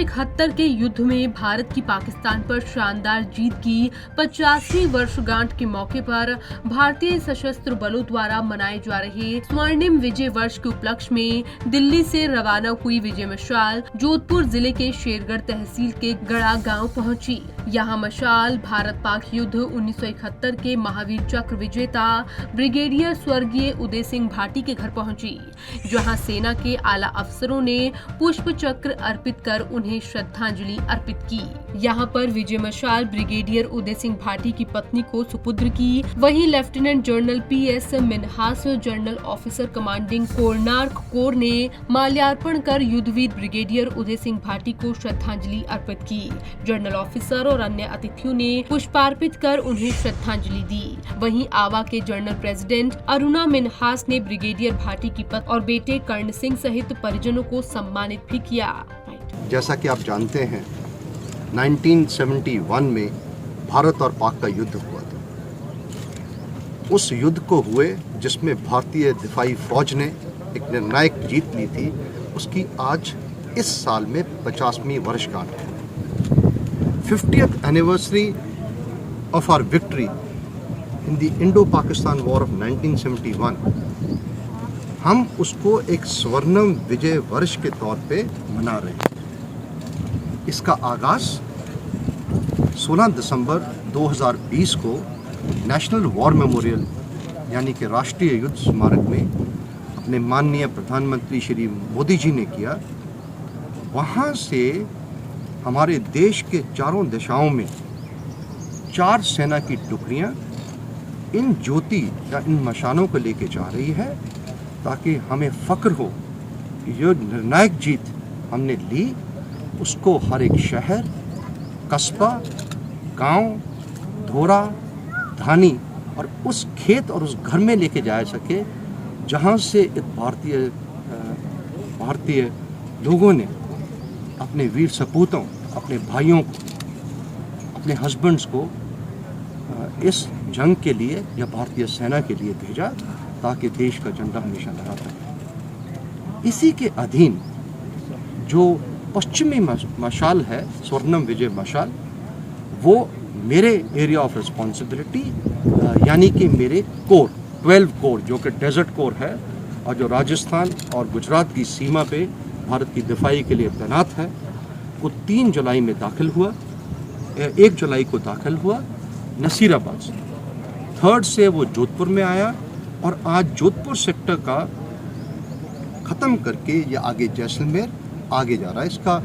1971 के युद्ध में भारत की पाकिस्तान पर शानदार जीत की 50वीं वर्षगांठ के मौके पर भारतीय सशस्त्र बलों द्वारा मनाए जा रहे स्वर्णिम विजय वर्ष के उपलक्ष्य में दिल्ली से रवाना हुई विजय मशाल जोधपुर जिले के शेरगढ़ तहसील के गड़ा गांव पहुंची। यहां मशाल भारत पाक युद्ध 1971 के महावीर चक्र विजेता ब्रिगेडियर स्वर्गीय उदय सिंह भाटी के घर पहुंची, जहां सेना के आला अफसरों ने पुष्प चक्र अर्पित कर उन्हें श्रद्धांजलि अर्पित की। यहां पर विजय मशाल ब्रिगेडियर उदय सिंह भाटी की पत्नी को सुपुत्र की, वहीं lieutenant general PS Minhas general officer commanding Konark corps ने माल्यार्पण कर युद्धवीर ब्रिगेडियर उदय सिंह भाटी को श्रद्धांजलि अर्पित की। जनरल ऑफिसर और अन्य अतिथियों ने पुष्पार्पित कर उन्हें श्रद्धांजलि दी। वहीं आवा के जनरल प्रेसिडेंट अरुणा मिन्हास ने ब्रिगेडियर भाटी की पत्नी और बेटे कर्ण सिंह सहित परिजनों को सम्मानित भी किया। जैसा कि आप जानते हैं 1971 में भारत और पाक का युद्ध हुआ था। उस युद्ध को हुए जिसमें भारतीय दिफाई फौज ने एक निर्णायक जीत ली थी, उसकी आज इस साल में 50वीं वर्षगांठ है। 50th anniversary of our victory in the इंडो-पाकिस्तान war of 1971, हम उसको एक स्वर्णिम विजय वर्ष के तौर पे मना रहे हैं। इसका आगाज 16 दिसंबर 2020 को नेशनल वॉर मेमोरियल यानी कि राष्ट्रीय युद्ध स्मारक में अपने माननीय प्रधानमंत्री श्री मोदी जी ने किया। वहाँ से हमारे देश के चारों दिशाओं में 4 सेना की टुकड़ियाँ इन ज्योति या इन मशालों को लेके जा रही है, ताकि हमें फक्र हो कि जो निर्णायक जीत हमने ली उसको हर एक शहर, कस्बा, गांव, धोरा, धानी और उस खेत और उस घर में लेके जाया सके जहां से भारतीय लोगों ने अपने वीर सपूतों, अपने भाइयों को, अपने हस्बैंड्स को इस जंग के लिए या भारतीय सेना के लिए भेजा, ताकि देश का झंडा हमेशा लहराता रहे। इसी के अधीन जो पश्चिमी मशाल है, स्वर्णिम विजय मशाल, वो मेरे एरिया ऑफ रिस्पॉन्सिबिलिटी यानी कि मेरे कोर 12 कोर जो कि डेजर्ट कोर है और जो राजस्थान और गुजरात की सीमा पे भारत की दिफाई के लिए तैनात है, वो 3 जुलाई में दाखिल हुआ। 1 जुलाई को दाखिल हुआ नसीराबाद से, 3rd से वो जोधपुर में आया और आज जोधपुर सेक्टर का ख़त्म करके ये आगे जैसलमेर आगे जा रहा है। इसका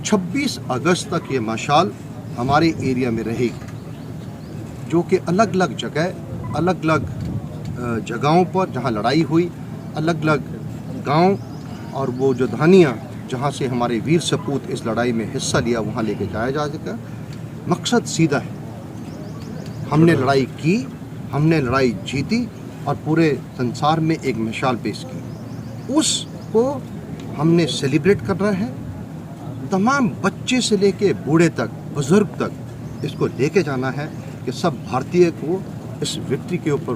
26 अगस्त तक ये मशाल हमारे एरिया में रहेगी, जो कि अलग अलग जगहों पर जहाँ लड़ाई हुई, अलग अलग गांव और वो जो धानियाँ जहाँ से हमारे वीर सपूत इस लड़ाई में हिस्सा लिया, वहाँ लेके जाया जा सका। मकसद सीधा है, हमने लड़ाई की, हमने लड़ाई जीती और पूरे संसार में एक मिसाल पेश की। उसको हमने सेलिब्रेट करना है। तमाम बच्चे से लेके बूढ़े तक, बुजुर्ग तक इसको लेके जाना है कि सब भारतीय को इस विक्ट्री के ऊपर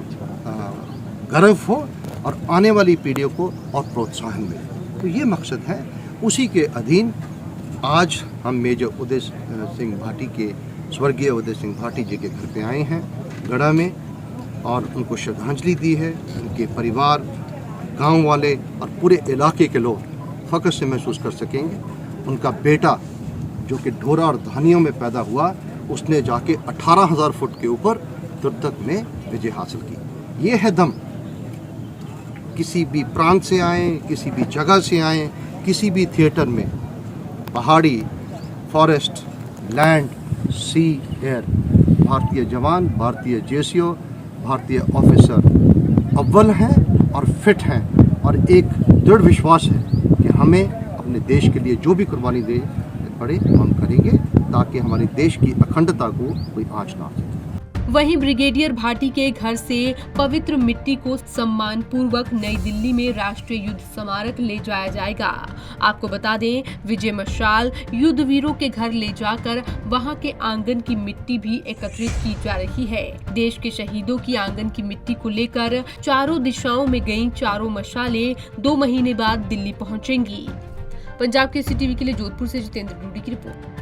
गर्व हो और आने वाली पीढ़ियों को और प्रोत्साहन मिले। तो ये मकसद है। उसी के अधीन आज हम मेजर उदय सिंह भाटी के, स्वर्गीय उदय सिंह भाटी जी के घर पे आए हैं गढ़ा में, और उनको श्रद्धांजलि दी है। उनके परिवार, गांव वाले और पूरे इलाके के लोग फ़ख्र से महसूस कर सकेंगे। उनका बेटा जो कि ढोरा और धानियों में पैदा हुआ, उसने जाके 18,000 फुट के ऊपर तुर्तक में विजय हासिल की। ये है दम। किसी भी प्रांत से आए, किसी भी जगह से आए, किसी भी थिएटर में, पहाड़ी, फॉरेस्ट, लैंड, सी, एयर, भारतीय जवान, भारतीय जेसीओ, भारतीय ऑफिसर अव्वल हैं और फिट हैं, और एक दृढ़ विश्वास है कि हमें अपने देश के लिए जो भी कुर्बानी दे पड़े हम करेंगे, ताकि हमारे देश की अखंडता को कोई आंच ना आ सके। वहीं ब्रिगेडियर भाटी के घर से पवित्र मिट्टी को सम्मान पूर्वक नई दिल्ली में राष्ट्रीय युद्ध स्मारक ले जाया जाएगा। आपको बता दें, विजय मशाल युद्ध वीरों के घर ले जाकर वहां के आंगन की मिट्टी भी एकत्रित की जा रही है। देश के शहीदों की आंगन की मिट्टी को लेकर चारों दिशाओं में गई चारों मशालें 2 महीने बाद दिल्ली पहुंचेंगी। पंजाब के टीवी के लिए जोधपुर से जितेंद्र डूडी की रिपोर्ट।